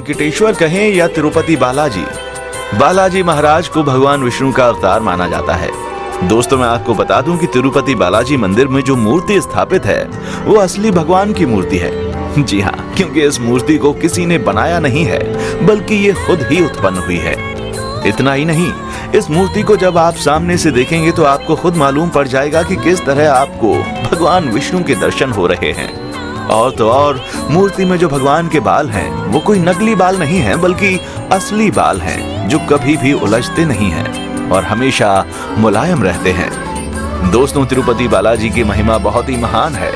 वेंकटेश्वर कहें या तिरुपति बालाजी, बालाजी महाराज को भगवान विष्णु का अवतार माना जाता है। दोस्तों, मैं आपको बता दूं कि तिरुपति बालाजी मंदिर में जो मूर्ति स्थापित है वो असली भगवान की मूर्ति है। जी हाँ, क्योंकि इस मूर्ति को किसी ने बनाया नहीं है, बल्कि ये खुद ही उत्पन्न हुई है। इतना ही नहीं, इस मूर्ति को जब आप सामने से देखेंगे तो आपको खुद मालूम पड़ जाएगा कि किस तरह आपको भगवान विष्णु के दर्शन हो रहे हैं। और तो और, मूर्ति में जो भगवान के बाल हैं वो कोई नकली बाल नहीं हैं, बल्कि असली बाल हैं जो कभी भी उलझते नहीं हैं और हमेशा मुलायम रहते हैं। दोस्तों, तिरुपति बालाजी की महिमा बहुत ही महान है।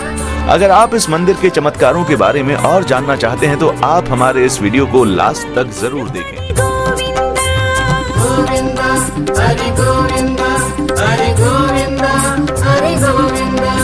अगर आप इस मंदिर के चमत्कारों के बारे में और जानना चाहते हैं तो आप हमारे इस वीडियो को लास्ट तक जरूर देखें। हरे गोविंदा, हरे गोविंदा, हरे गोविंदा।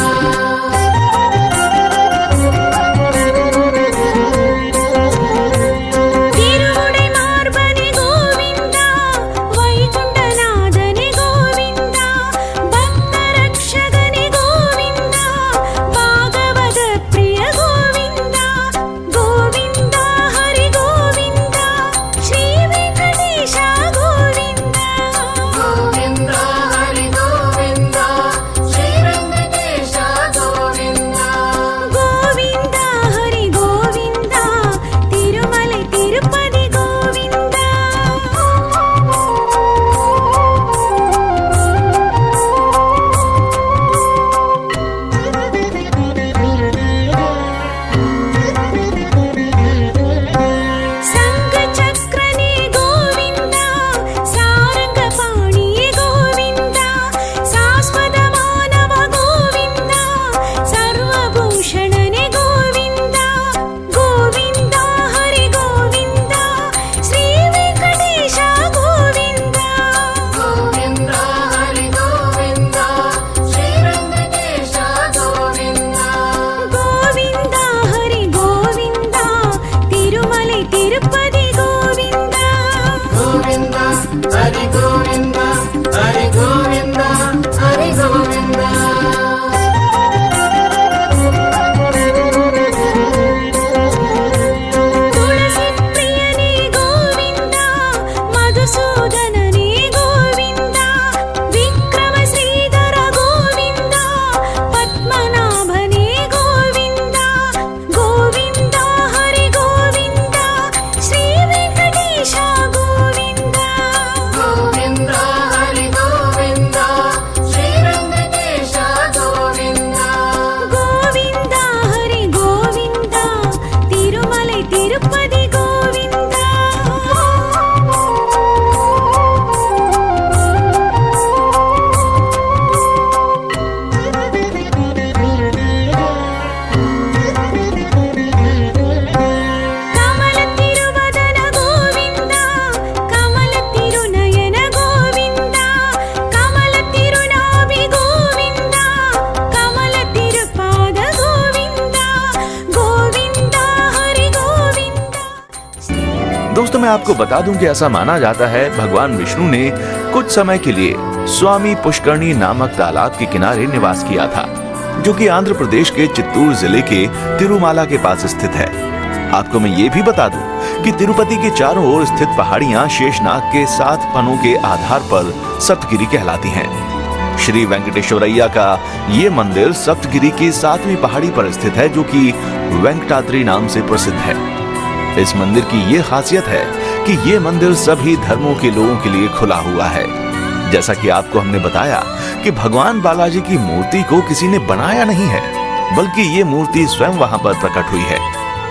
दोस्तों, मैं आपको बता दूं कि ऐसा माना जाता है भगवान विष्णु ने कुछ समय के लिए स्वामी पुष्करणी नामक तालाब के किनारे निवास किया था, जो कि आंध्र प्रदेश के चित्तूर जिले के तिरुमाला के पास स्थित है। आपको मैं ये भी बता दूं कि तिरुपति के चारों ओर स्थित पहाड़ियां शेषनाग के 7 फनों के आधार पर सप्तगिरी कहलाती हैं। श्री वेंकटेश्वरैया का ये मंदिर सप्तगिरी की 7वीं पहाड़ी पर स्थित है, जो कि वेंकटाद्रि नाम से प्रसिद्ध है। इस मंदिर की ये खासियत है कि ये मंदिर सभी धर्मों के लोगों के लिए खुला हुआ है। जैसा कि आपको हमने बताया कि भगवान बालाजी की मूर्ति को किसी ने बनाया नहीं है, बल्कि ये मूर्ति स्वयं वहां पर प्रकट हुई है।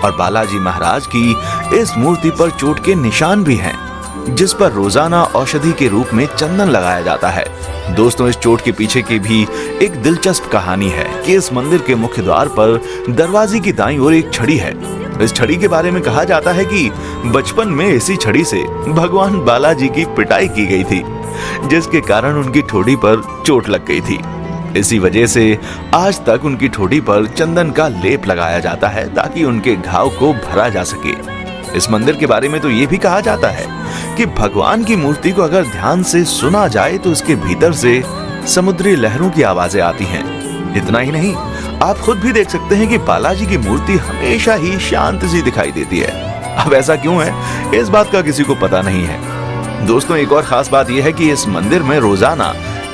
और बालाजी महाराज की इस मूर्ति पर चोट के निशान भी हैं, जिस पर रोजाना औषधि के रूप में चंदन लगाया जाता है। दोस्तों, इस चोट के पीछे की भी एक दिलचस्प कहानी है कि इस मंदिर के मुख्य द्वार पर दरवाजे की दाईं ओर एक छड़ी है। इस छड़ी के बारे में कहा जाता है कि बचपन में इसी छड़ी से भगवान बालाजी की पिटाई की गई थी, जिसके कारण उनकी ठोड़ी पर चोट लग गई थी। इसी वजह से आज तक उनकी ठोड़ी पर चंदन का लेप लगाया जाता है, ताकि उनके घाव को भरा जा सके। इस मंदिर के बारे में तो ये भी कहा जाता है कि भगवान की मूर्ति को अगर ध्यान से सुना जाए तो उसके भीतर से समुद्री लहरों की आवाजें आती हैं। इतना ही नहीं, आप खुद भी देख सकते हैं कि बालाजी की मूर्ति हमेशा ही शांत सी दिखाई देती है। अब ऐसा क्यों है, इस बात का किसी को पता नहीं है। दोस्तों, एक और खास बात यह है कि इस मंदिर में रोजाना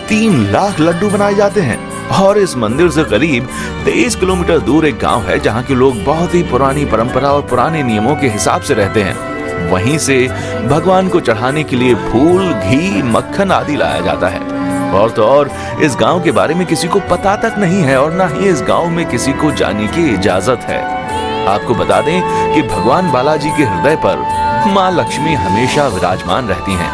3 लाख लड्डू बनाए जाते हैं और इस मंदिर से करीब 23 किलोमीटर दूर एक गांव है जहां के लोग बहुत ही पुरानी परंपरा और पुराने नियमों के हिसाब से रहते हैं। वहीं से भगवान को चढ़ाने के लिए फूल, घी, मक्खन आदि लाया जाता है। और तो और इस गांव के बारे में किसी को पता तक नहीं है और ना ही इस गांव में किसी को जाने की इजाजत है। आपको बता दें कि भगवान बालाजी के हृदय पर माँ लक्ष्मी हमेशा विराजमान रहती हैं।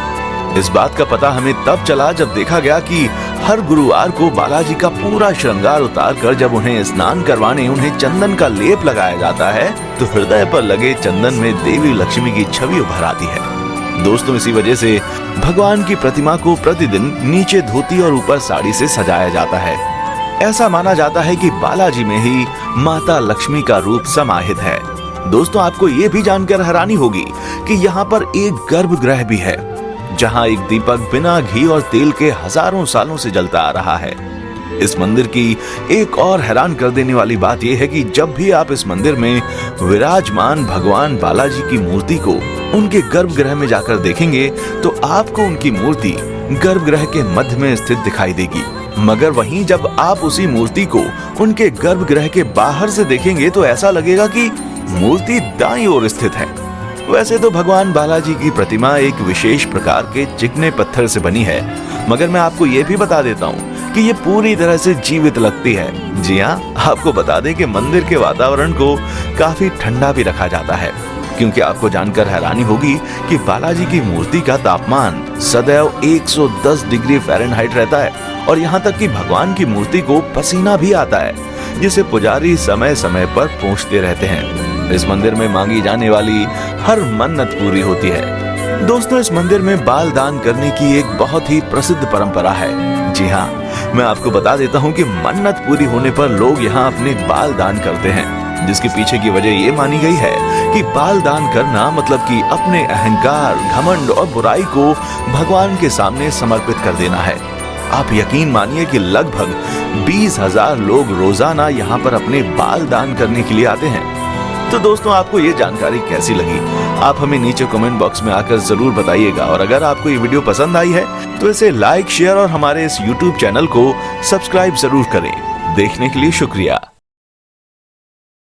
इस बात का पता हमें तब चला जब देखा गया कि हर गुरुवार को बालाजी का पूरा श्रृंगार उतार कर जब उन्हें स्नान करवाने उन्हें चंदन का लेप लगाया जाता है तो हृदय पर लगे चंदन में देवी लक्ष्मी की छवि उभर आती है। दोस्तों, इसी वजह से भगवान की प्रतिमा को प्रतिदिन नीचे धोती और ऊपर साड़ी से सजाया जाता है। ऐसा माना जाता है कि बालाजी में ही माता लक्ष्मी का रूप समाहित है। दोस्तों, आपको ये भी जानकर हैरानी होगी कि यहाँ पर एक गर्भगृह भी है जहाँ एक दीपक बिना घी और तेल के हजारों सालों से जलता आ रहा है। इस मंदिर की एक और हैरान कर देने वाली बात यह है कि जब भी आप इस मंदिर में विराजमान भगवान बालाजी की मूर्ति को उनके गर्भगृह में जाकर देखेंगे तो आपको उनकी मूर्ति गर्भगृह के मध्य में स्थित दिखाई देगी। मगर वहीं जब आप उसी मूर्ति को उनके गर्भगृह के बाहर से देखेंगे तो ऐसा लगेगा कि मूर्ति दाईं ओर स्थित है। वैसे तो भगवान बालाजी की प्रतिमा एक विशेष प्रकार के चिकने पत्थर से बनी है, मगर मैं आपको ये भी बता देता हूँ कि ये पूरी तरह से जीवित लगती है। जी हाँ, आपको बता दें कि मंदिर के वातावरण को काफी ठंडा भी रखा जाता है, क्योंकि आपको जानकर हैरानी होगी कि बालाजी की मूर्ति का तापमान सदैव 110 डिग्री फ़ारेनहाइट रहता है और यहाँ तक कि भगवान की मूर्ति को पसीना भी आता है, जिसे पुजारी समय समय पर पोंछते रहते हैं। इस मंदिर में मांगी जाने वाली हर मन्नत पूरी होती है। दोस्तों, इस मंदिर में बाल दान करने की एक बहुत ही प्रसिद्ध परंपरा है। जी हाँ, मैं आपको बता देता हूँ कि मन्नत पूरी होने पर लोग यहाँ अपने बाल दान करते हैं, जिसके पीछे की वजह ये मानी गई है कि बाल दान करना मतलब कि अपने अहंकार, घमंड और बुराई को भगवान के सामने समर्पित कर देना है। आप यकीन मानिए कि लगभग 20,000 लोग रोजाना यहाँ पर अपने बाल दान करने के लिए आते हैं। तो दोस्तों, आपको ये जानकारी कैसी लगी आप हमें नीचे कमेंट बॉक्स में आकर जरूर बताइएगा। और अगर आपको ये वीडियो पसंद आई है तो इसे लाइक, शेयर और हमारे इस YouTube चैनल को सब्सक्राइब जरूर करें। देखने के लिए शुक्रिया।